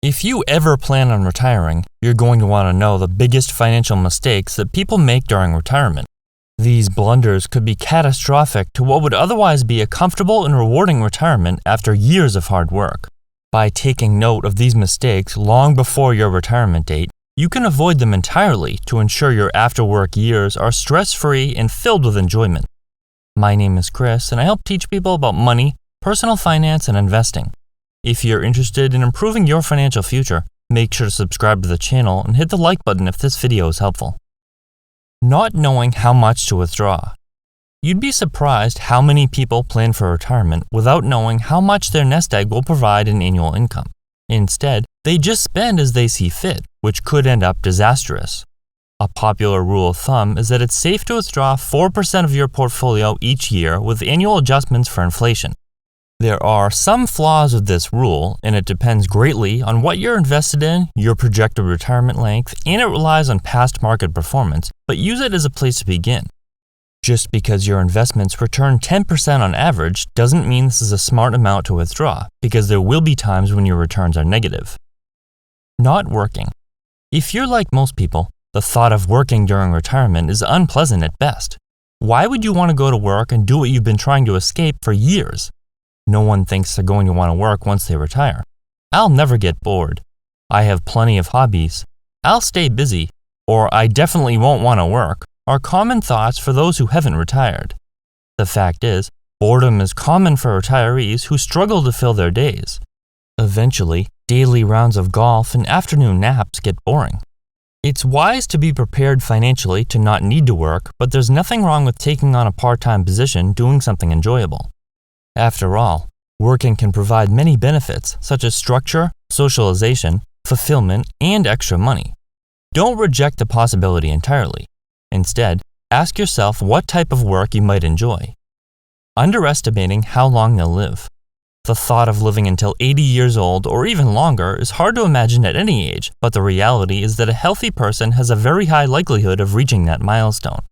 If you ever plan on retiring, you're going to want to know the biggest financial mistakes that people make during retirement. These blunders could be catastrophic to what would otherwise be a comfortable and rewarding retirement after years of hard work. By taking note of these mistakes long before your retirement date, you can avoid them entirely to ensure your after-work years are stress-free and filled with enjoyment. My name is Chris, and I help teach people about money, personal finance, and investing. If you're interested in improving your financial future, make sure to subscribe to the channel and hit the like button if this video is helpful. Not knowing how much to withdraw. You'd be surprised how many people plan for retirement without knowing how much their nest egg will provide in annual income. Instead, they just spend as they see fit, which could end up disastrous. A popular rule of thumb is that it's safe to withdraw 4% of your portfolio each year with annual adjustments for inflation. There are some flaws with this rule, and it depends greatly on what you're invested in, your projected retirement length, and it relies on past market performance, but use it as a place to begin. Just because your investments return 10% on average doesn't mean this is a smart amount to withdraw, because there will be times when your returns are negative. Not working. If you're like most people, the thought of working during retirement is unpleasant at best. Why would you want to go to work and do what you've been trying to escape for years? No one thinks they're going to want to work once they retire. I'll never get bored. I have plenty of hobbies. I'll stay busy. Or I definitely won't want to work are common thoughts for those who haven't retired. The fact is, boredom is common for retirees who struggle to fill their days. Eventually, daily rounds of golf and afternoon naps get boring. It's wise to be prepared financially to not need to work, but there's nothing wrong with taking on a part-time position doing something enjoyable. After all, working can provide many benefits such as structure, socialization, fulfillment, and extra money. Don't reject the possibility entirely. Instead, ask yourself what type of work you might enjoy. Underestimating how long they'll live. The thought of living until 80 years old or even longer is hard to imagine at any age, but the reality is that a healthy person has a very high likelihood of reaching that milestone.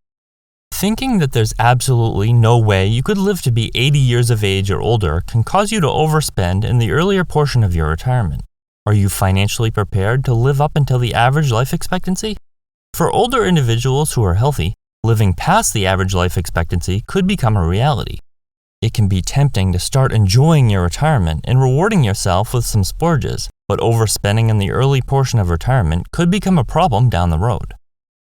Thinking that there's absolutely no way you could live to be 80 years of age or older can cause you to overspend in the earlier portion of your retirement. Are you financially prepared to live up until the average life expectancy? For older individuals who are healthy, living past the average life expectancy could become a reality. It can be tempting to start enjoying your retirement and rewarding yourself with some splurges, but overspending in the early portion of retirement could become a problem down the road.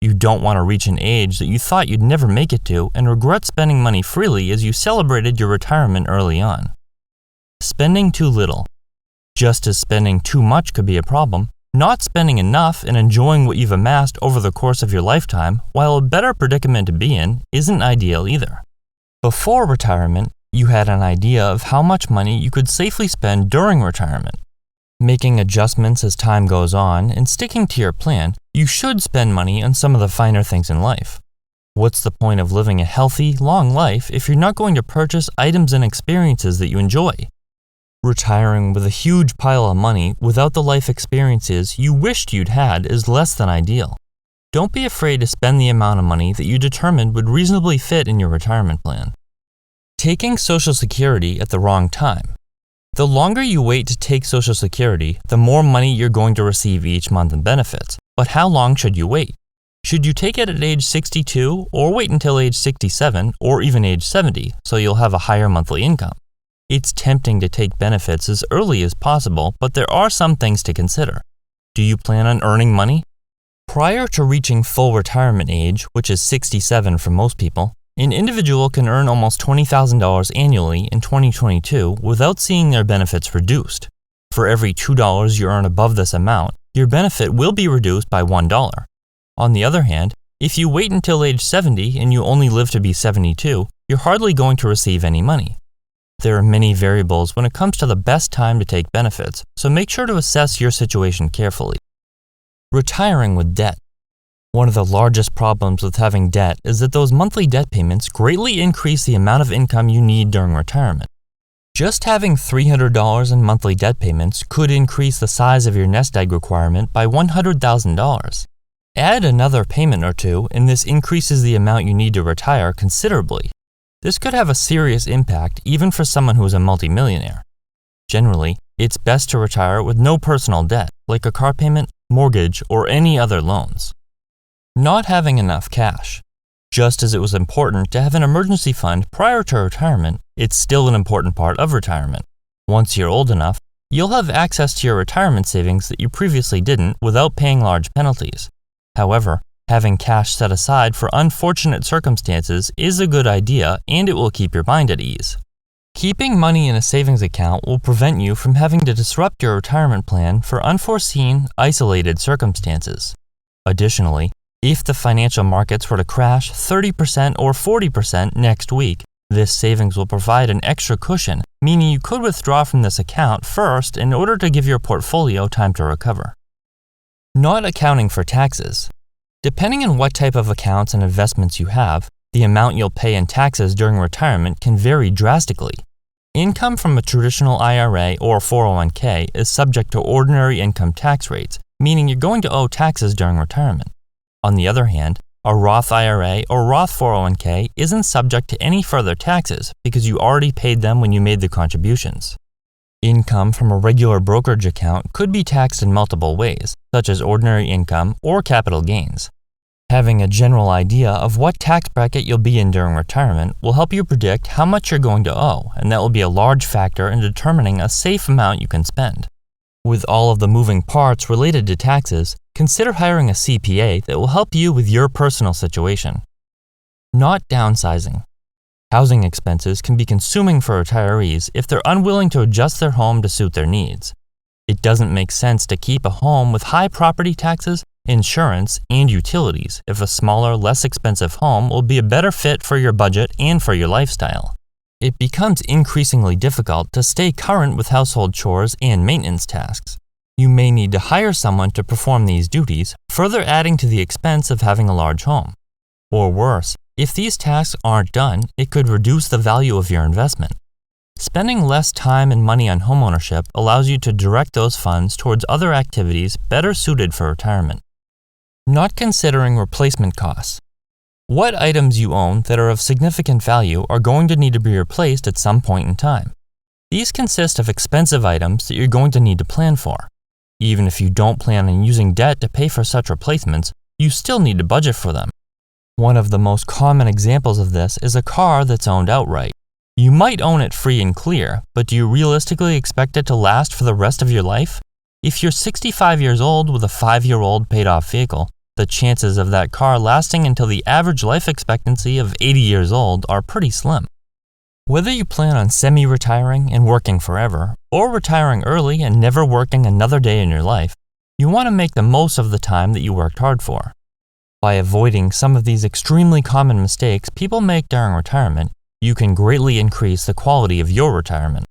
You don't want to reach an age that you thought you'd never make it to and regret spending money freely as you celebrated your retirement early on. Spending too little. Just as spending too much could be a problem, not spending enough and enjoying what you've amassed over the course of your lifetime, while a better predicament to be in, isn't ideal either. Before retirement, you had an idea of how much money you could safely spend during retirement. Making adjustments as time goes on and sticking to your plan, you should spend money on some of the finer things in life. What's the point of living a healthy, long life if you're not going to purchase items and experiences that you enjoy? Retiring with a huge pile of money without the life experiences you wished you'd had is less than ideal. Don't be afraid to spend the amount of money that you determined would reasonably fit in your retirement plan. Taking Social Security at the wrong time. The longer you wait to take Social Security, the more money you're going to receive each month in benefits. But how long should you wait? Should you take it at age 62 or wait until age 67 or even age 70 so you'll have a higher monthly income? It's tempting to take benefits as early as possible, but there are some things to consider. Do you plan on earning money? Prior to reaching full retirement age, which is 67 for most people, an individual can earn almost $20,000 annually in 2022 without seeing their benefits reduced. For every $2 you earn above this amount, your benefit will be reduced by $1. On the other hand, if you wait until age 70 and you only live to be 72, you're hardly going to receive any money. There are many variables when it comes to the best time to take benefits, so make sure to assess your situation carefully. Retiring with debt. One of the largest problems with having debt is that those monthly debt payments greatly increase the amount of income you need during retirement. Just having $300 in monthly debt payments could increase the size of your nest egg requirement by $100,000. Add another payment or two, and this increases the amount you need to retire considerably. This could have a serious impact even for someone who is a multimillionaire. Generally, It's best to retire with no personal debt, like a car payment, mortgage, or any other loans. Not having enough cash. Just as it was important to have an emergency fund prior to retirement, it's still an important part of retirement. Once you're old enough, you'll have access to your retirement savings that you previously didn't without paying large penalties. However, having cash set aside for unfortunate circumstances is a good idea, and it will keep your mind at ease. Keeping money in a savings account will prevent you from having to disrupt your retirement plan for unforeseen, isolated circumstances. Additionally, if the financial markets were to crash 30% or 40% next week, this savings will provide an extra cushion, meaning you could withdraw from this account first in order to give your portfolio time to recover. Not accounting for taxes. Depending on what type of accounts and investments you have, the amount you'll pay in taxes during retirement can vary drastically. Income from a traditional IRA or 401k is subject to ordinary income tax rates, meaning you're going to owe taxes during retirement. On the other hand, a Roth IRA or Roth 401k isn't subject to any further taxes because you already paid them when you made the contributions. Income from a regular brokerage account could be taxed in multiple ways, such as ordinary income or capital gains. Having a general idea of what tax bracket you'll be in during retirement will help you predict how much you're going to owe, and that will be a large factor in determining a safe amount you can spend. With all of the moving parts related to taxes, consider hiring a CPA that will help you with your personal situation. Not downsizing. Housing expenses can be consuming for retirees if they're unwilling to adjust their home to suit their needs. It doesn't make sense to keep a home with high property taxes, insurance, and utilities if a smaller, less expensive home will be a better fit for your budget and for your lifestyle. It becomes increasingly difficult to stay current with household chores and maintenance tasks. You may need to hire someone to perform these duties, further adding to the expense of having a large home. Or worse, if these tasks aren't done, it could reduce the value of your investment. Spending less time and money on homeownership allows you to direct those funds towards other activities better suited for retirement. Not considering replacement costs. What items you own that are of significant value are going to need to be replaced at some point in time. These consist of expensive items that you're going to need to plan for. Even if you don't plan on using debt to pay for such replacements, you still need to budget for them. One of the most common examples of this is a car that's owned outright. You might own it free and clear, but do you realistically expect it to last for the rest of your life? If you're 65 years old with a 5-year-old paid-off vehicle, the chances of that car lasting until the average life expectancy of 80 years old are pretty slim. Whether you plan on semi-retiring and working forever, or retiring early and never working another day in your life, you want to make the most of the time that you worked hard for. By avoiding some of these extremely common mistakes people make during retirement, you can greatly increase the quality of your retirement.